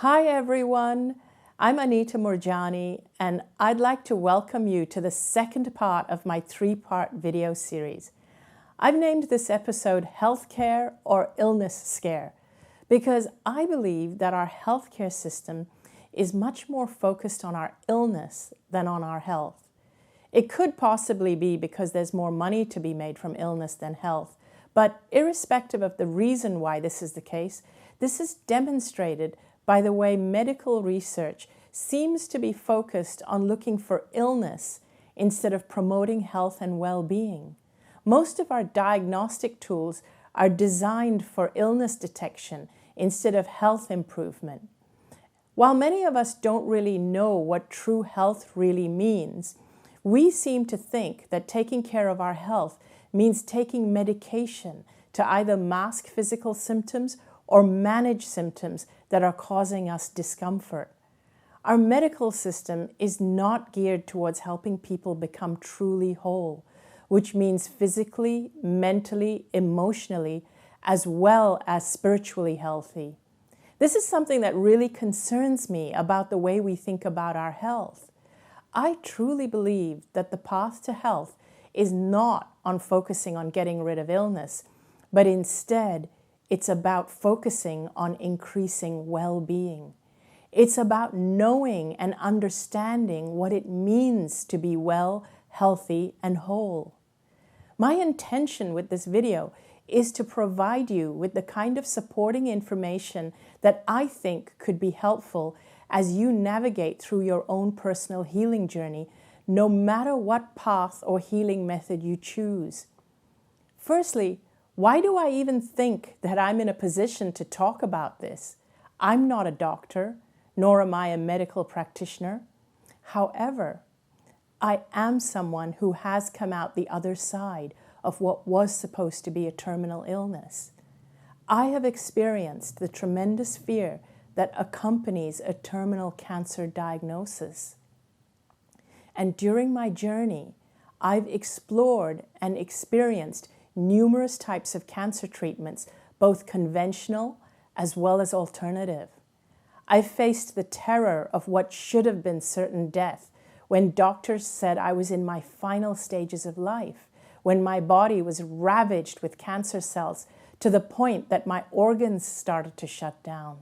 Hi everyone, I'm Anita Moorjani and I'd like to welcome you to the second part of my three-part video series. I've named this episode Healthcare or Illness Scare because I believe that our healthcare system is much more focused on our illness than on our health. It could possibly be because there's more money to be made from illness than health, but irrespective of the reason why this is the case, this is demonstrated by the way medical research seems to be focused on looking for illness instead of promoting health and well-being. Most of our diagnostic tools are designed for illness detection instead of health improvement. While many of us don't really know what true health really means, we seem to think that taking care of our health means taking medication to either mask physical symptoms or manage symptoms that are causing us discomfort. Our medical system is not geared towards helping people become truly whole, which means physically, mentally, emotionally, as well as spiritually healthy. This is something that really concerns me about the way we think about our health. I truly believe that the path to health is not on focusing on getting rid of illness, but instead, it's about focusing on increasing well-being. It's about knowing and understanding what it means to be well, healthy, and whole. My intention with this video is to provide you with the kind of supporting information that I think could be helpful as you navigate through your own personal healing journey, no matter what path or healing method you choose. Firstly, why do I even think that I'm in a position to talk about this? I'm not a doctor, nor am I a medical practitioner. However, I am someone who has come out the other side of what was supposed to be a terminal illness. I have experienced the tremendous fear that accompanies a terminal cancer diagnosis. And during my journey, I've explored and experienced numerous types of cancer treatments, both conventional as well as alternative. I faced the terror of what should have been certain death when doctors said I was in my final stages of life, when my body was ravaged with cancer cells to the point that my organs started to shut down.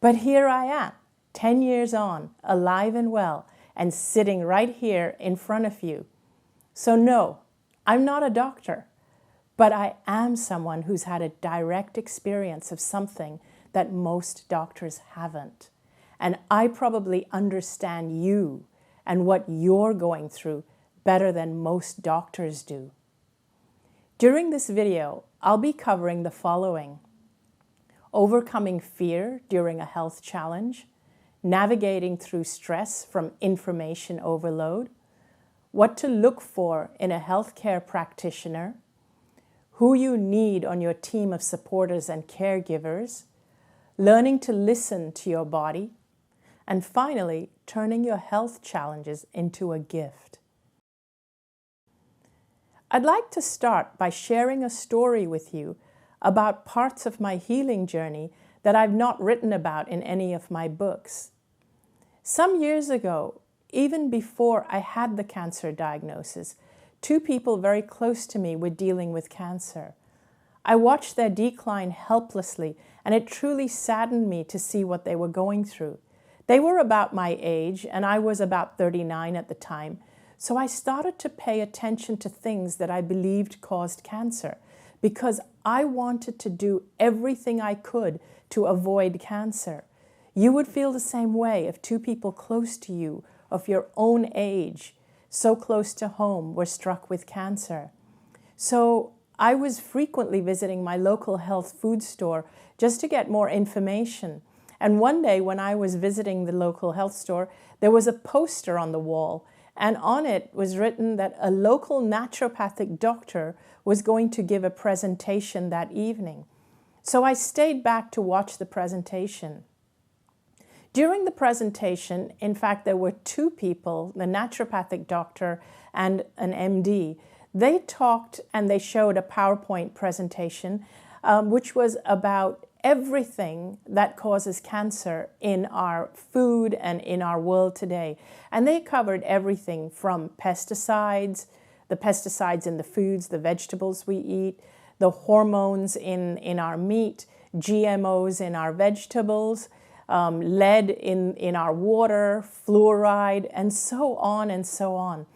But here I am, 10 years on, alive and well, and sitting right here in front of you. So no, I'm not a doctor. But I am someone who's had a direct experience of something that most doctors haven't. And I probably understand you and what you're going through better than most doctors do. During this video, I'll be covering the following: overcoming fear during a health challenge, navigating through stress from information overload, what to look for in a healthcare practitioner, who you need on your team of supporters and caregivers, learning to listen to your body, and finally, turning your health challenges into a gift. I'd like to start by sharing a story with you about parts of my healing journey that I've not written about in any of my books. Some years ago, even before I had the cancer diagnosis, two people very close to me were dealing with cancer. I watched their decline helplessly, and it truly saddened me to see what they were going through. They were about my age, and I was about 39 at the time, so I started to pay attention to things that I believed caused cancer, because I wanted to do everything I could to avoid cancer. You would feel the same way if two people close to you, of your own age, so close to home, were struck with cancer. So I was frequently visiting my local health food store just to get more information. And one day when I was visiting the local health store, there was a poster on the wall, and on it was written that a local naturopathic doctor was going to give a presentation that evening. So I stayed back to watch the presentation. During the presentation, in fact, there were two people, the naturopathic doctor and an MD. They talked and they showed a PowerPoint presentation, which was about everything that causes cancer in our food and in our world today. And they covered everything from pesticides, the pesticides in the foods, the vegetables we eat, the hormones in our meat, GMOs in our vegetables, lead in our water, fluoride, and so on and so on.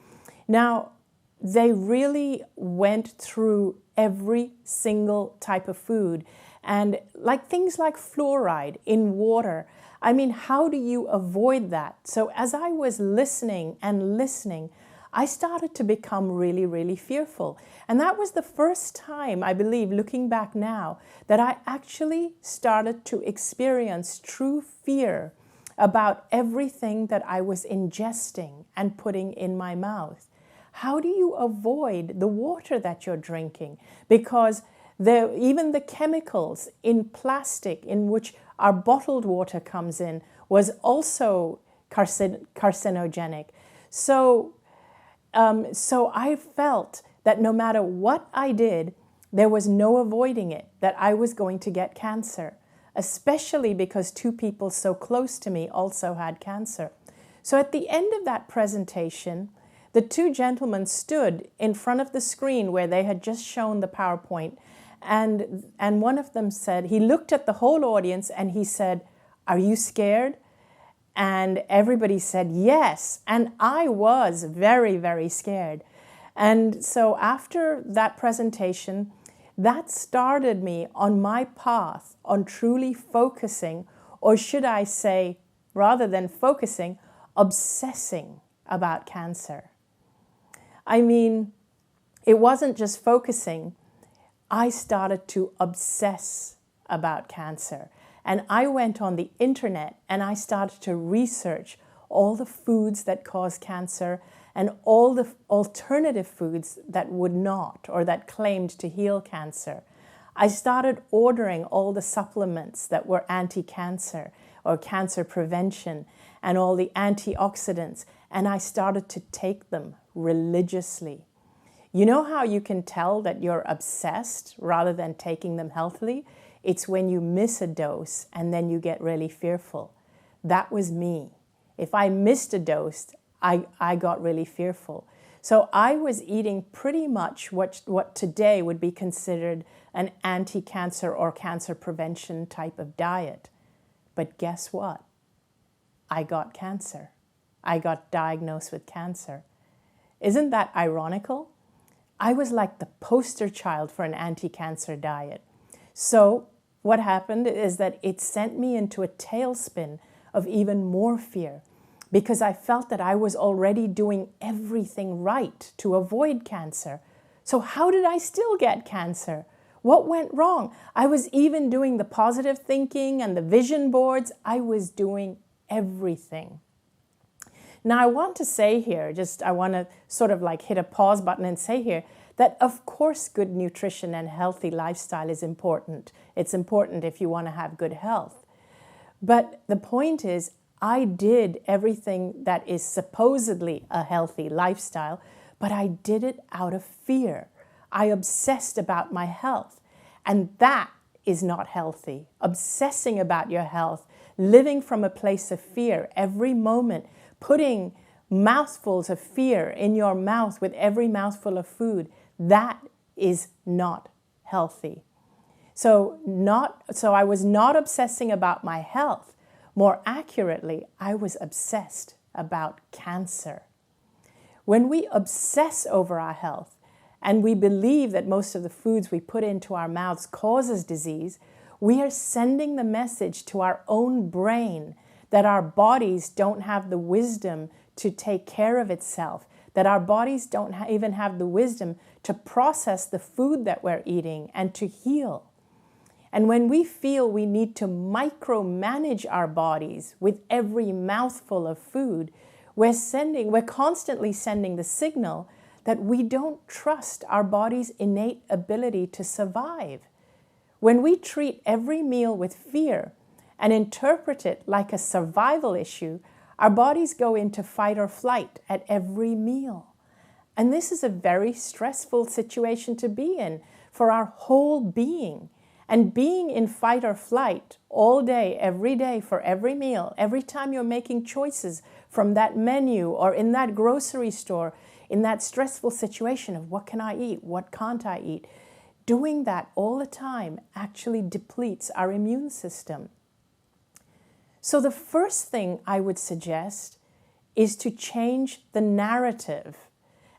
Now, they really went through every single type of food. And like things like fluoride in water, I mean, how do you avoid that? So as I was listening and listening, I started to become really, really fearful. And that was the first time, I believe, looking back now, that I actually started to experience true fear about everything that I was ingesting and putting in my mouth. How do you avoid the water that you're drinking? Because even the chemicals in plastic in which our bottled water comes in was also carcinogenic. So I felt that no matter what I did, there was no avoiding it, that I was going to get cancer, especially because two people so close to me also had cancer. So at the end of that presentation, the two gentlemen stood in front of the screen where they had just shown the PowerPoint, and one of them said, he looked at the whole audience and he said, "Are you scared?" And everybody said yes, and I was very, very scared. And so after that presentation, that started me on my path on truly focusing, or should I say, rather than focusing, obsessing about cancer. I mean, it wasn't just focusing. I started to obsess about cancer. And I went on the internet and I started to research all the foods that cause cancer and all the alternative foods that would not, or that claimed to heal cancer. I started ordering all the supplements that were anti-cancer or cancer prevention and all the antioxidants, and I started to take them religiously. You know how you can tell that you're obsessed rather than taking them healthily? It's when you miss a dose and then you get really fearful. That was me. If I missed a dose, I got really fearful. So I was eating pretty much what today would be considered an anti-cancer or cancer prevention type of diet. But guess what? I got cancer. I got diagnosed with cancer. Isn't that ironical? I was like the poster child for an anti-cancer diet. So what happened is that it sent me into a tailspin of even more fear, because I felt that I was already doing everything right to avoid cancer. So how did I still get cancer? What went wrong? I was even doing the positive thinking and the vision boards. I was doing everything. Now I want to say here, I want to sort of like hit a pause button and say here that of course good nutrition and healthy lifestyle is important. It's important if you want to have good health. But the point is, I did everything that is supposedly a healthy lifestyle, but I did it out of fear. I obsessed about my health, and that is not healthy. Obsessing about your health, living from a place of fear every moment, putting mouthfuls of fear in your mouth with every mouthful of food, that is not healthy. So I was not obsessing about my health. More accurately, I was obsessed about cancer. When we obsess over our health and we believe that most of the foods we put into our mouths causes disease, we are sending the message to our own brain that our bodies don't have the wisdom to take care of itself, that our bodies don't even have the wisdom to process the food that we're eating and to heal. And when we feel we need to micromanage our bodies with every mouthful of food, we're constantly sending the signal that we don't trust our body's innate ability to survive. When we treat every meal with fear and interpret it like a survival issue, our bodies go into fight or flight at every meal. And this is a very stressful situation to be in for our whole being. And being in fight or flight all day, every day, for every meal, every time you're making choices from that menu or in that grocery store, in that stressful situation of what can I eat, what can't I eat, doing that all the time actually depletes our immune system. So the first thing I would suggest is to change the narrative.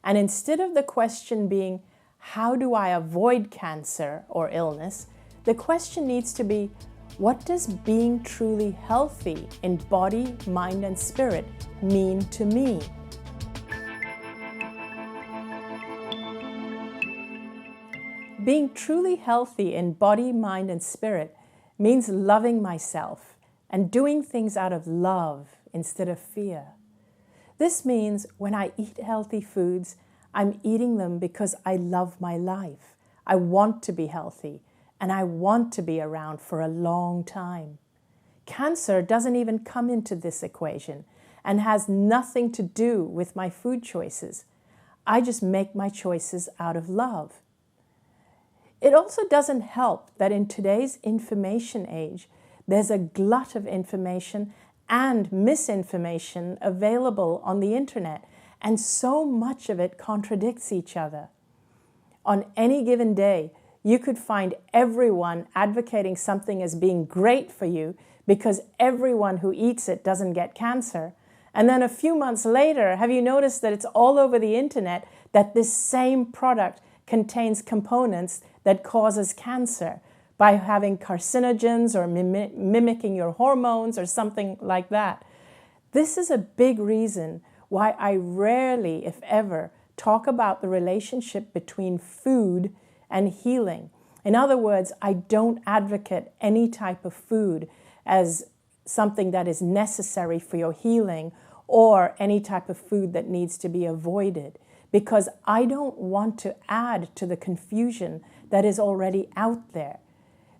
And instead of the question being, how do I avoid cancer or illness? The question needs to be, what does being truly healthy in body, mind, and spirit mean to me? Being truly healthy in body, mind, and spirit means loving myself and doing things out of love instead of fear. This means when I eat healthy foods, I'm eating them because I love my life. I want to be healthy, and I want to be around for a long time. Cancer doesn't even come into this equation and has nothing to do with my food choices. I just make my choices out of love. It also doesn't help that in today's information age, there's a glut of information and misinformation available on the internet, and so much of it contradicts each other. On any given day, you could find everyone advocating something as being great for you because everyone who eats it doesn't get cancer. And then a few months later, have you noticed that it's all over the internet that this same product contains components that causes cancer by having carcinogens or mimicking your hormones or something like that? This is a big reason why I rarely, if ever, talk about the relationship between food and healing. In other words, I don't advocate any type of food as something that is necessary for your healing or any type of food that needs to be avoided, because I don't want to add to the confusion that is already out there.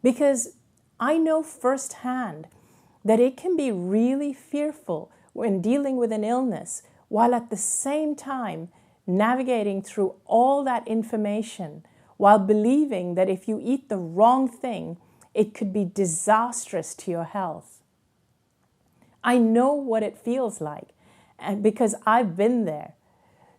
Because I know firsthand that it can be really fearful when dealing with an illness, while at the same time navigating through all that information, while believing that if you eat the wrong thing, it could be disastrous to your health. I know what it feels like, and because I've been there.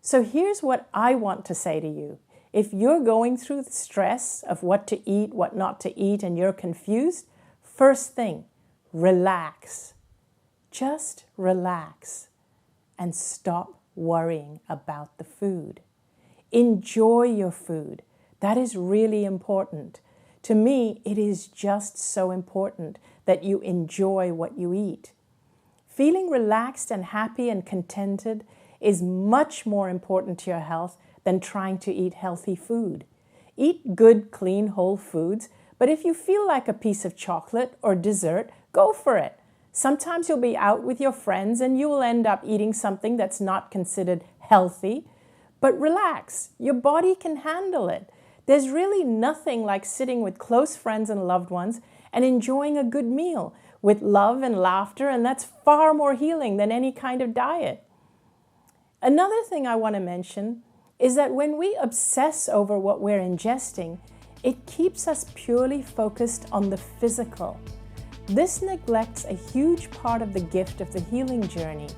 So here's what I want to say to you. If you're going through the stress of what to eat, what not to eat, and you're confused, first thing, relax. Just relax and stop worrying about the food. Enjoy your food. That is really important. To me, it is just so important that you enjoy what you eat. Feeling relaxed and happy and contented is much more important to your health than trying to eat healthy food. Eat good, clean, whole foods, but if you feel like a piece of chocolate or dessert, go for it. Sometimes you'll be out with your friends and you will end up eating something that's not considered healthy, but relax. Your body can handle it. There's really nothing like sitting with close friends and loved ones and enjoying a good meal with love and laughter, and that's far more healing than any kind of diet. Another thing I want to mention is that when we obsess over what we're ingesting, it keeps us purely focused on the physical. This neglects a huge part of the gift of the healing journey.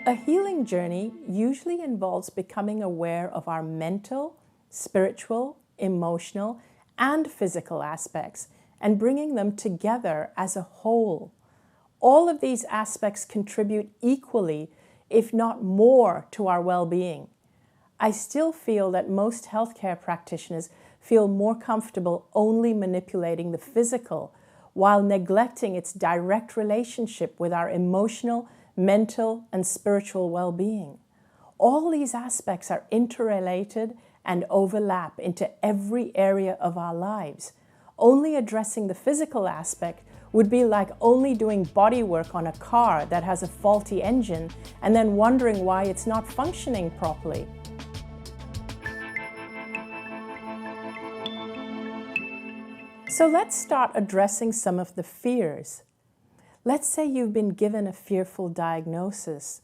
A healing journey usually involves becoming aware of our mental, spiritual, emotional, and physical aspects and bringing them together as a whole. All of these aspects contribute equally, if not more, to our well-being. I still feel that most healthcare practitioners feel more comfortable only manipulating the physical while neglecting its direct relationship with our emotional, mental, and spiritual well-being. All these aspects are interrelated and overlap into every area of our lives. Only addressing the physical aspect would be like only doing body work on a car that has a faulty engine and then wondering why it's not functioning properly. So let's start addressing some of the fears. Let's say you've been given a fearful diagnosis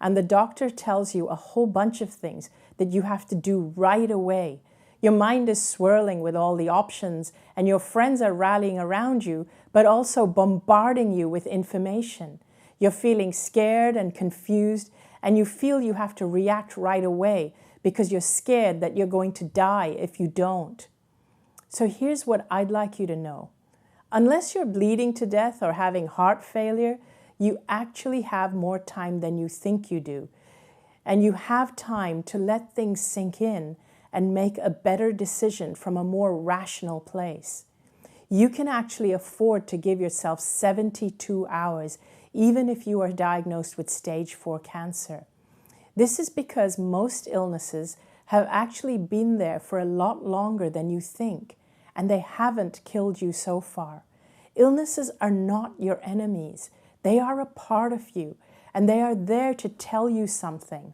and the doctor tells you a whole bunch of things that you have to do right away. Your mind is swirling with all the options, and your friends are rallying around you, but also bombarding you with information. You're feeling scared and confused, and you feel you have to react right away because you're scared that you're going to die if you don't. So here's what I'd like you to know. Unless you're bleeding to death or having heart failure, you actually have more time than you think you do. And you have time to let things sink in and make a better decision from a more rational place. You can actually afford to give yourself 72 hours, even if you are diagnosed with stage 4 cancer. This is because most illnesses have actually been there for a lot longer than you think, and they haven't killed you so far. Illnesses are not your enemies. They are a part of you, and they are there to tell you something.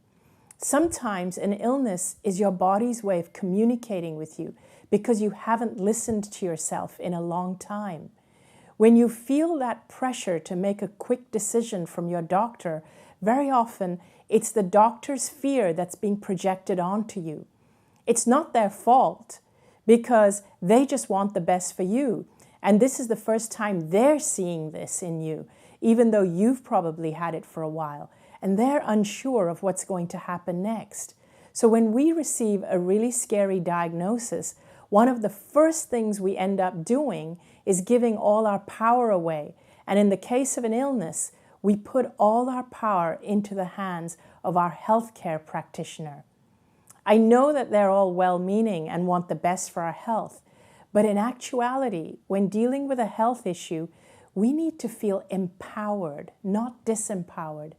Sometimes an illness is your body's way of communicating with you because you haven't listened to yourself in a long time. When you feel that pressure to make a quick decision from your doctor, very often it's the doctor's fear that's being projected onto you. It's not their fault because they just want the best for you. And this is the first time they're seeing this in you, even though you've probably had it for a while. And they're unsure of what's going to happen next. So when we receive a really scary diagnosis, one of the first things we end up doing is giving all our power away. And in the case of an illness, we put all our power into the hands of our healthcare practitioner. I know that they're all well-meaning and want the best for our health, but in actuality, when dealing with a health issue, we need to feel empowered, not disempowered.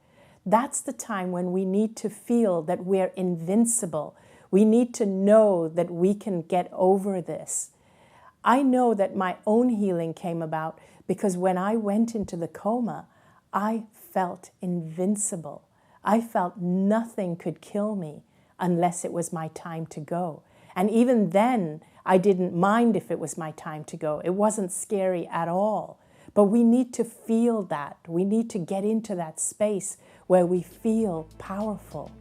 That's the time when we need to feel that we're invincible. We need to know that we can get over this. I know that my own healing came about because when I went into the coma, I felt invincible. I felt nothing could kill me unless it was my time to go. And even then, I didn't mind if it was my time to go. It wasn't scary at all. But we need to feel that. We need to get into that space where we feel powerful.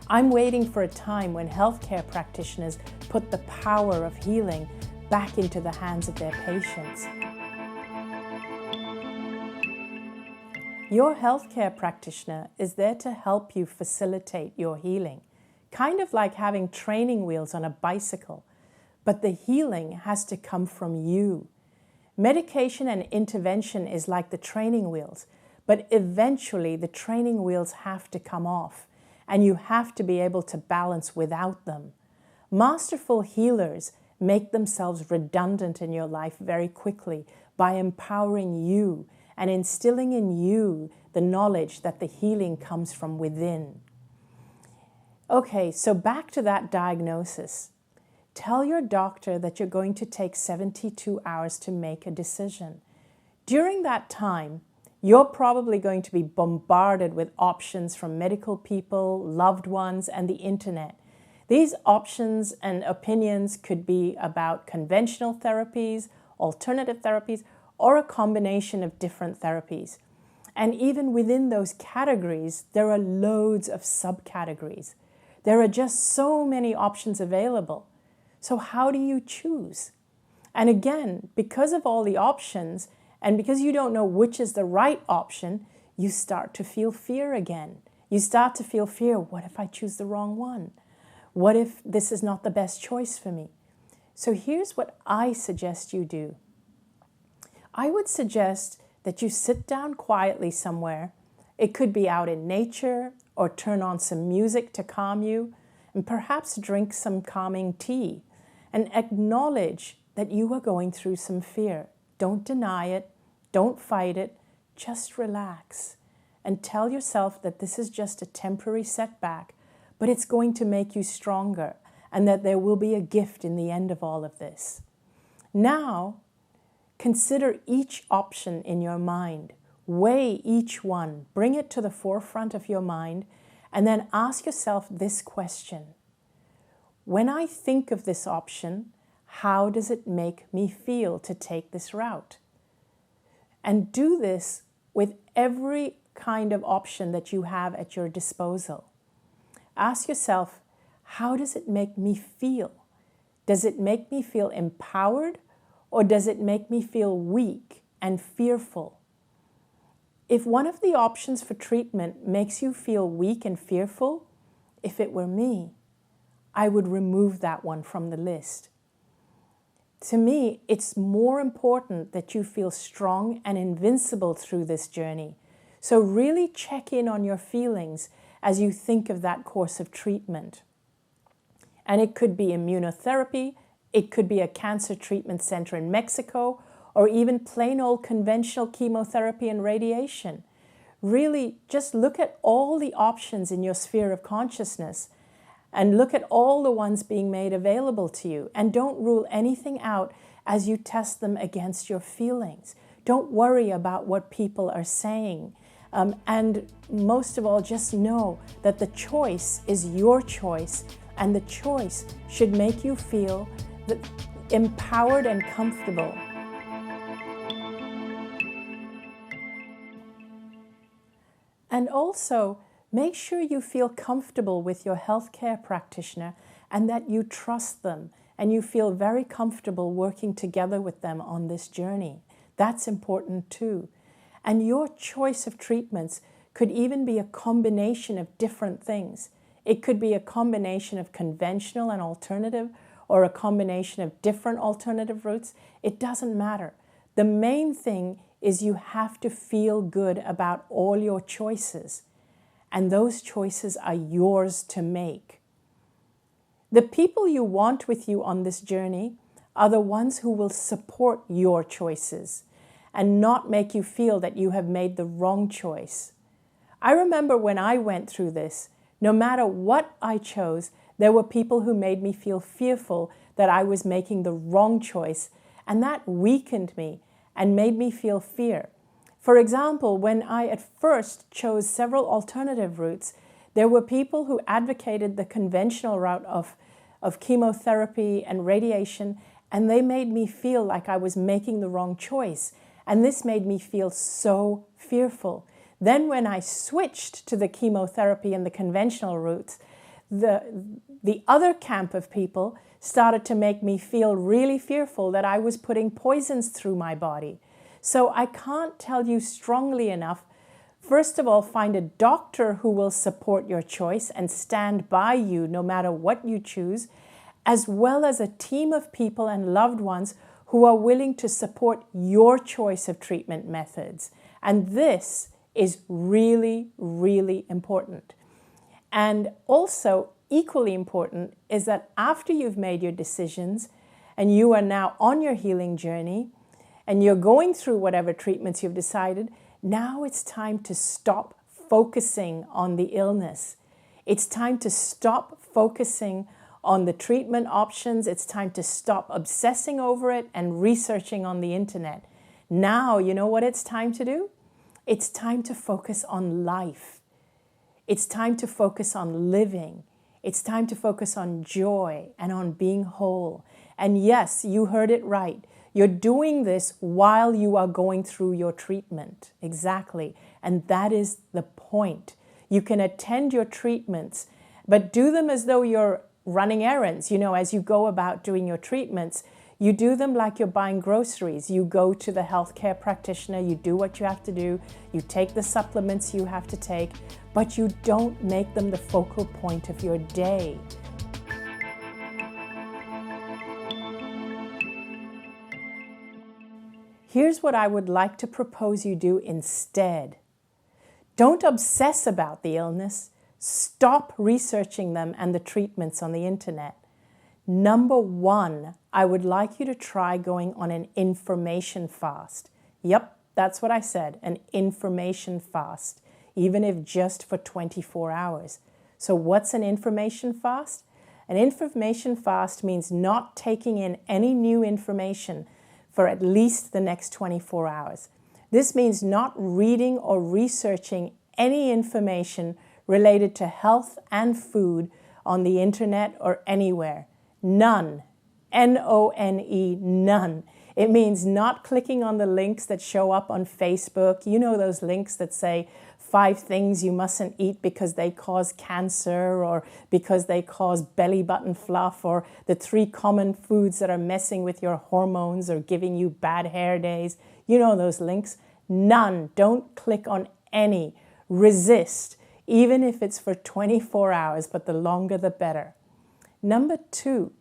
I'm waiting for a time when healthcare practitioners put the power of healing back into the hands of their patients. Your healthcare practitioner is there to help you facilitate your healing, kind of like having training wheels on a bicycle, but the healing has to come from you. Medication and intervention is like the training wheels, but eventually the training wheels have to come off, and you have to be able to balance without them. Masterful healers make themselves redundant in your life very quickly by empowering you and instilling in you the knowledge that the healing comes from within. Okay, so back to that diagnosis. Tell your doctor that you're going to take 72 hours to make a decision. During that time, you're probably going to be bombarded with options from medical people, loved ones, and the internet. These options and opinions could be about conventional therapies, alternative therapies, or a combination of different therapies. And even within those categories, there are loads of subcategories. There are just so many options available. So how do you choose? And again, because of all the options, and because you don't know which is the right option, you start to feel fear again. You start to feel fear, what if I choose the wrong one? What if this is not the best choice for me? So here's what I suggest you do. I would suggest that you sit down quietly somewhere. It could be out in nature, or turn on some music to calm you, and perhaps drink some calming tea, and acknowledge that you are going through some fear. Don't deny it, don't fight it, just relax and tell yourself that this is just a temporary setback, but it's going to make you stronger and that there will be a gift in the end of all of this. Now, consider each option in your mind. Weigh each one, bring it to the forefront of your mind, and then ask yourself this question. When I think of this option, how does it make me feel to take this route? And do this with every kind of option that you have at your disposal. Ask yourself, how does it make me feel? Does it make me feel empowered, or does it make me feel weak and fearful? If one of the options for treatment makes you feel weak and fearful, if it were me, I would remove that one from the list. To me, it's more important that you feel strong and invincible through this journey. So really check in on your feelings as you think of that course of treatment. And it could be immunotherapy, it could be a cancer treatment center in Mexico, or even plain old conventional chemotherapy and radiation. Really, just look at all the options in your sphere of consciousness and look at all the ones being made available to you. And don't rule anything out as you test them against your feelings. Don't worry about what people are saying. And most of all, just know that the choice is your choice, and the choice should make you feel empowered and comfortable. And also, make sure you feel comfortable with your healthcare practitioner and that you trust them and you feel very comfortable working together with them on this journey. That's important too. And your choice of treatments could even be a combination of different things. It could be a combination of conventional and alternative, or a combination of different alternative routes. It doesn't matter. The main thing is you have to feel good about all your choices. And those choices are yours to make. The people you want with you on this journey are the ones who will support your choices and not make you feel that you have made the wrong choice. I remember when I went through this, no matter what I chose, there were people who made me feel fearful that I was making the wrong choice, and that weakened me and made me feel fear. For example, when I at first chose several alternative routes, there were people who advocated the conventional route of chemotherapy and radiation, and they made me feel like I was making the wrong choice. And this made me feel so fearful. Then when I switched to the chemotherapy and the conventional routes, the other camp of people started to make me feel really fearful that I was putting poisons through my body. So I can't tell you strongly enough, first of all, find a doctor who will support your choice and stand by you no matter what you choose, as well as a team of people and loved ones who are willing to support your choice of treatment methods. And this is really, really important. And also, equally important is that after you've made your decisions and you are now on your healing journey and you're going through whatever treatments you've decided, now it's time to stop focusing on the illness. It's time to stop focusing on the treatment options. It's time to stop obsessing over it and researching on the internet. Now, you know what it's time to do? It's time to focus on life. It's time to focus on living. It's time to focus on joy and on being whole. And yes, you heard it right. You're doing this while you are going through your treatment. Exactly. And that is the point. You can attend your treatments, but do them as though you're running errands. You know, as you go about doing your treatments, you do them like you're buying groceries. You go to the healthcare practitioner, you do what you have to do, you take the supplements you have to take, but you don't make them the focal point of your day. Here's what I would like to propose you do instead. Don't obsess about the illness. Stop researching them and the treatments on the internet. Number one, I would like you to try going on an information fast. Yep, that's what I said, an information fast, even if just for 24 hours. So what's an information fast? An information fast means not taking in any new information for at least the next 24 hours. This means not reading or researching any information related to health and food on the internet or anywhere. None. N-O-N-E, none. It means not clicking on the links that show up on Facebook. You know those links that say, 5 things you mustn't eat because they cause cancer or because they cause belly button fluff, or the 3 common foods that are messing with your hormones or giving you bad hair days. You know those links. None. Don't click on any. Resist, even if it's for 24 hours, but the longer the better. Number 2,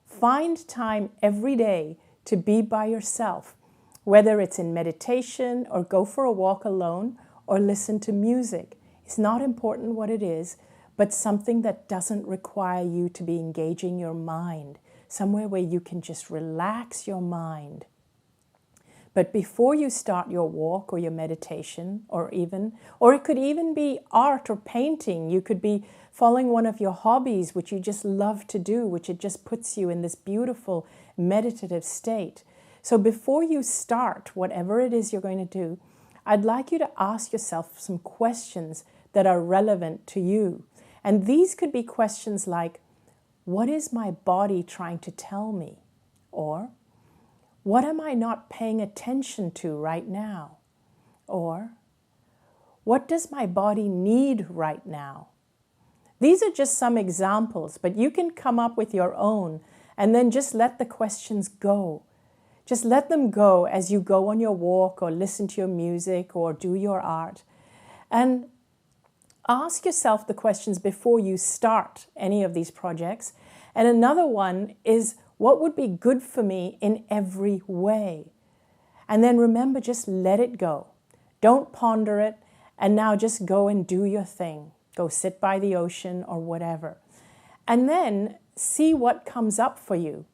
find time every day to be by yourself, whether it's in meditation or go for a walk alone or listen to music. It's not important what it is, but something that doesn't require you to be engaging your mind, somewhere where you can just relax your mind. But before you start your walk or your meditation, or it could even be art or painting. You could be following one of your hobbies, which you just love to do, which it just puts you in this beautiful meditative state. So before you start whatever it is you're going to do, I'd like you to ask yourself some questions that are relevant to you. And these could be questions like, what is my body trying to tell me? Or, what am I not paying attention to right now? Or, what does my body need right now? These are just some examples, but you can come up with your own and then just let the questions go. Just let them go as you go on your walk or listen to your music or do your art. And ask yourself the questions before you start any of these projects. And another one is, what would be good for me in every way? And then remember, just let it go. Don't ponder it. And now just go and do your thing. Go sit by the ocean or whatever. And then see what comes up for you.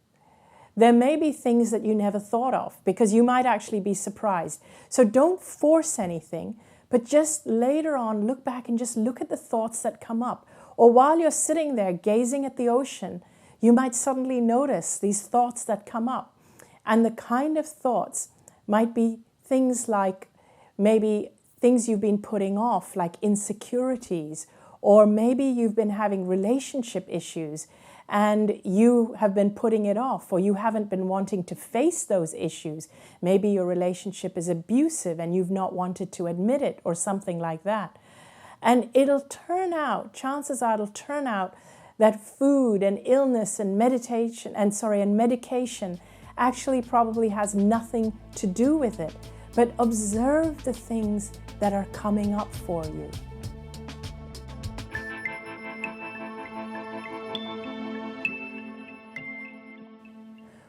There may be things that you never thought of, because you might actually be surprised. So don't force anything, but just later on look back and just look at the thoughts that come up. Or while you're sitting there gazing at the ocean, you might suddenly notice these thoughts that come up. And the kind of thoughts might be things like maybe things you've been putting off, like insecurities, or maybe you've been having relationship issues and you have been putting it off, or you haven't been wanting to face those issues. Maybe your relationship is abusive and you've not wanted to admit it, or something like that. And it'll turn out, chances are it'll turn out that food and illness and medication actually probably has nothing to do with it. But observe the things that are coming up for you.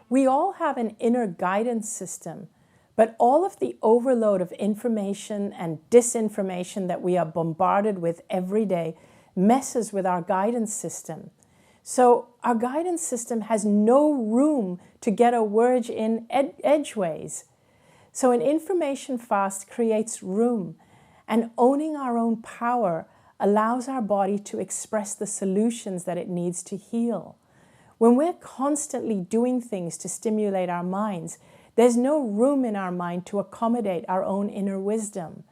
We all have an inner guidance system, but all of the overload of information and disinformation that we are bombarded with every day messes with our guidance system. So our guidance system has no room to get a word in edgeways. So an information fast creates room, and owning our own power allows our body to express the solutions that it needs to heal. When we're constantly doing things to stimulate our minds, there's no room in our mind to accommodate our own inner wisdom.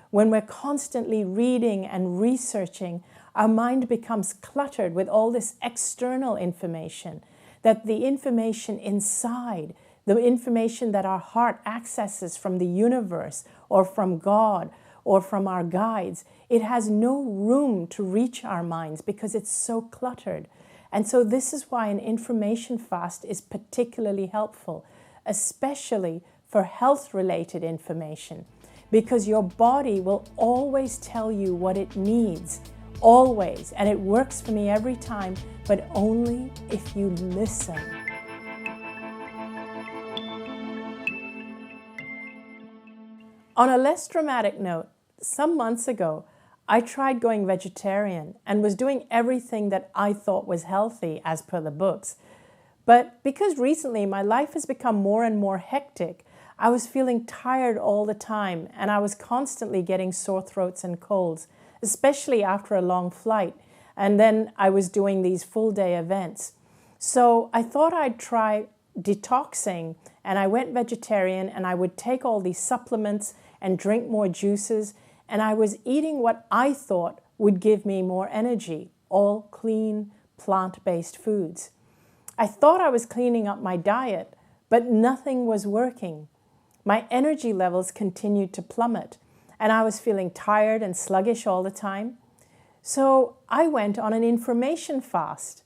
When we're constantly reading and researching, our mind becomes cluttered with all this external information, that the information inside, the information that our heart accesses from the universe or from God or from our guides, it has no room to reach our minds because it's so cluttered. And so this is why an information fast is particularly helpful, especially for health-related information, because your body will always tell you what it needs, always. And it works for me every time, but only if you listen. On a less dramatic note, some months ago, I tried going vegetarian and was doing everything that I thought was healthy as per the books. But because recently my life has become more and more hectic, I was feeling tired all the time, and I was constantly getting sore throats and colds, especially after a long flight. And then I was doing these full-day events. So I thought I'd try detoxing, and I went vegetarian, and I would take all these supplements and drink more juices, and I was eating what I thought would give me more energy, all clean, plant-based foods. I thought I was cleaning up my diet, but nothing was working. My energy levels continued to plummet, and I was feeling tired and sluggish all the time. So I went on an information fast,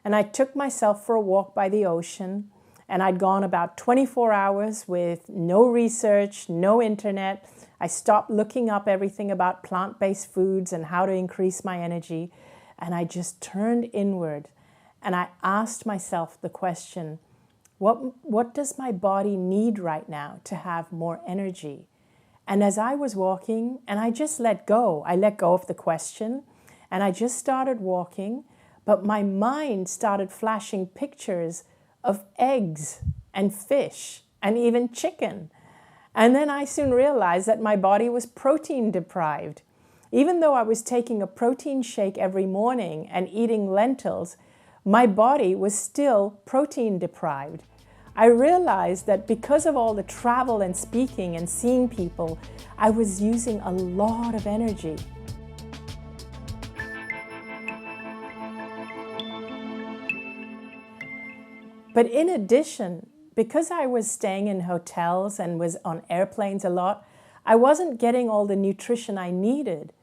and I took myself for a walk by the ocean, and I'd gone about 24 hours with no research, no internet. I stopped looking up everything about plant-based foods and how to increase my energy, and I just turned inward, and I asked myself the question, what does my body need right now to have more energy? And as I was walking, and I just let go of the question, and I just started walking, but my mind started flashing pictures of eggs and fish and even chicken. And then I soon realized that my body was protein deprived. Even though I was taking a protein shake every morning and eating lentils, my body was still protein deprived. I realized that because of all the travel and speaking and seeing people, I was using a lot of energy. But in addition, because I was staying in hotels and was on airplanes a lot, I wasn't getting all the nutrition I needed.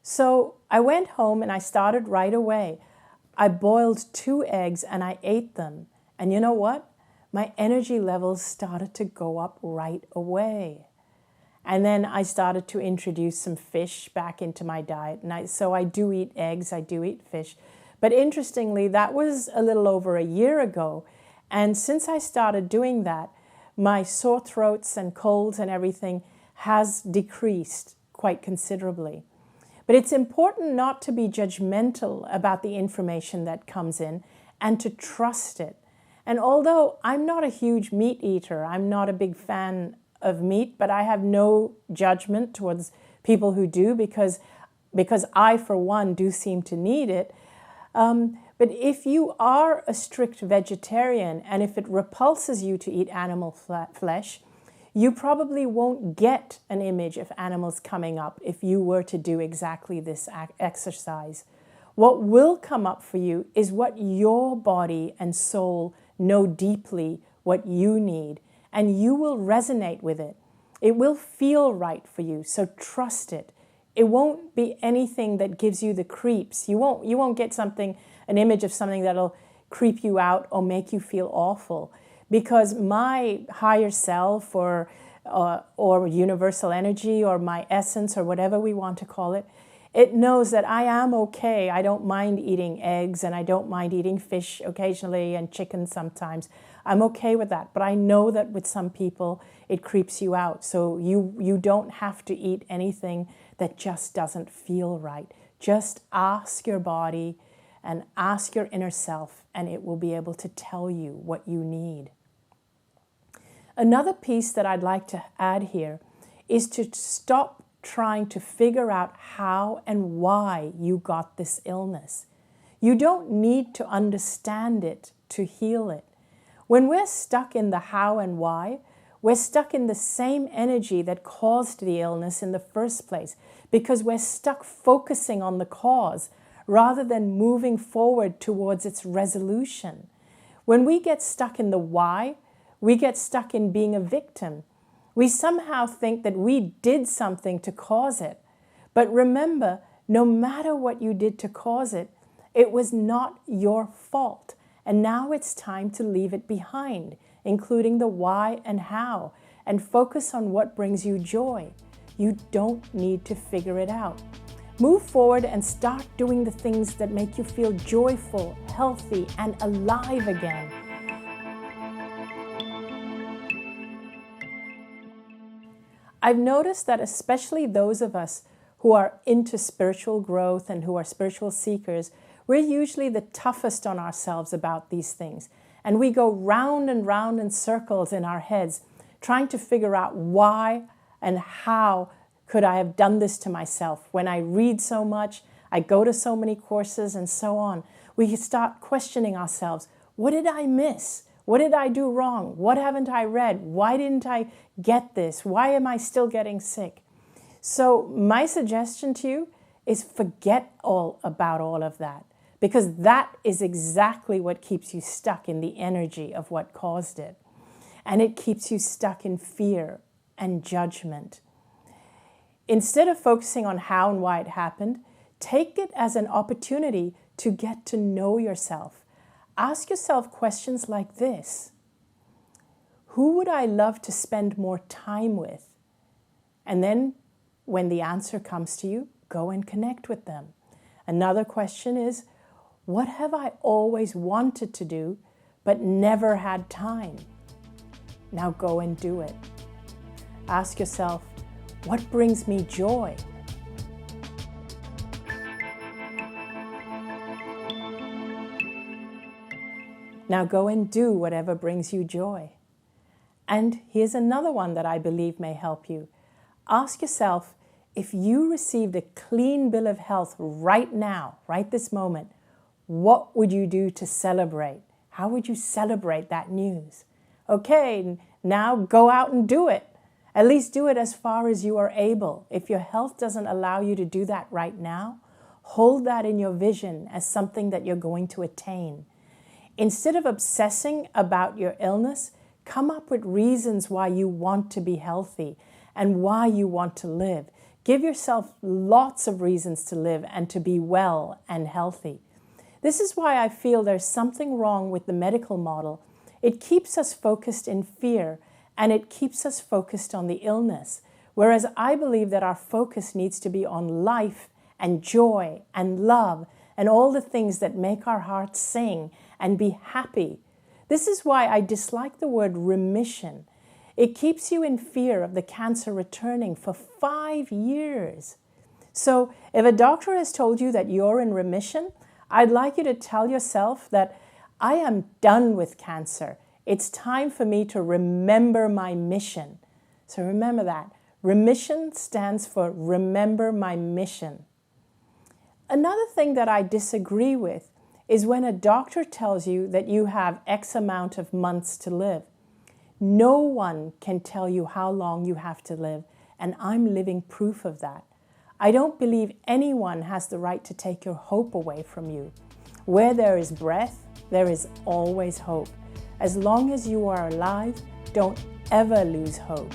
So I went home and I started right away. I boiled 2 eggs and I ate them. And you know what? My energy levels started to go up right away. And then I started to introduce some fish back into my diet. And so I do eat eggs, I do eat fish. But interestingly, that was a little over a year ago. And since I started doing that, my sore throats and colds and everything has decreased quite considerably. But it's important not to be judgmental about the information that comes in and to trust it. And although I'm not a huge meat eater, I'm not a big fan of meat, but I have no judgment towards people who do because I, for one, do seem to need it. But if you are a strict vegetarian and if it repulses you to eat animal flesh, you probably won't get an image of animals coming up if you were to do exactly this exercise. What will come up for you is what your body and soul know deeply what you need, and you will resonate with it. It will feel right for you, so trust it. It won't be anything that gives you the creeps. You won't get an image of something that'll creep you out or make you feel awful. Because my higher self or universal energy or my essence or whatever we want to call it, it knows that I am okay. I don't mind eating eggs and I don't mind eating fish occasionally and chicken sometimes. I'm okay with that. But I know that with some people, it creeps you out. So you don't have to eat anything that just doesn't feel right. Just ask your body and ask your inner self, and it will be able to tell you what you need. Another piece that I'd like to add here is to stop trying to figure out how and why you got this illness. You don't need to understand it to heal it. When we're stuck in the how and why, we're stuck in the same energy that caused the illness in the first place because we're stuck focusing on the cause rather than moving forward towards its resolution. When we get stuck in the why, we get stuck in being a victim. We somehow think that we did something to cause it. But remember, no matter what you did to cause it, it was not your fault. And now it's time to leave it behind, including the why and how, and focus on what brings you joy. You don't need to figure it out. Move forward and start doing the things that make you feel joyful, healthy, and alive again. I've noticed that especially those of us who are into spiritual growth and who are spiritual seekers, we're usually the toughest on ourselves about these things. And we go round and round in circles in our heads, trying to figure out why and how could I have done this to myself. When I read so much, I go to so many courses and so on, we start questioning ourselves. What did I miss? What did I do wrong? What haven't I read? Why didn't I get this? Why am I still getting sick? So my suggestion to you is forget all about all of that, because that is exactly what keeps you stuck in the energy of what caused it. And it keeps you stuck in fear and judgment. instead of focusing on how and why it happened, take it as an opportunity to get to know yourself. Ask yourself questions like this. Who would I love to spend more time with? And then when the answer comes to you, go and connect with them. Another question is, what have I always wanted to do but never had time? Now go and do it. Ask yourself, what brings me joy? Now go and do whatever brings you joy. And here's another one that I believe may help you. Ask yourself, if you received a clean bill of health right now, right this moment, what would you do to celebrate? How would you celebrate that news? Okay, now go out and do it. At least do it as far as you are able. If your health doesn't allow you to do that right now, hold that in your vision as something that you're going to attain. Instead of obsessing about your illness, come up with reasons why you want to be healthy and why you want to live. Give yourself lots of reasons to live and to be well and healthy. This is why I feel there's something wrong with the medical model. It keeps us focused in fear and it keeps us focused on the illness, whereas I believe that our focus needs to be on life and joy and love and all the things that make our hearts sing and be happy. This is why I dislike the word remission. It keeps you in fear of the cancer returning for 5 years. So if a doctor has told you that you're in remission, I'd like you to tell yourself that I am done with cancer. It's time for me to remember my mission. So remember that. Remission stands for remember my mission. Another thing that I disagree with is when a doctor tells you that you have X amount of months to live. No one can tell you how long you have to live, and I'm living proof of that. I don't believe anyone has the right to take your hope away from you. Where there is breath, there is always hope. As long as you are alive, don't ever lose hope.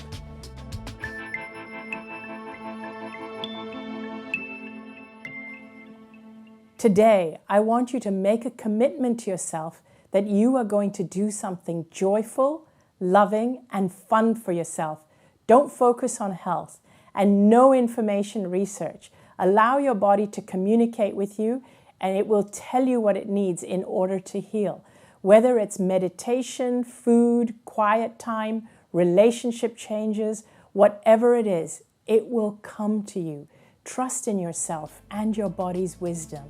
Today, I want you to make a commitment to yourself that you are going to do something joyful, loving, and fun for yourself. Don't focus on health and no information research. Allow your body to communicate with you and it will tell you what it needs in order to heal. Whether it's meditation, food, quiet time, relationship changes, whatever it is, it will come to you. Trust in yourself and your body's wisdom.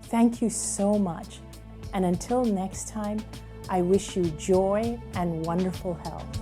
Thank you so much. And until next time, I wish you joy and wonderful health.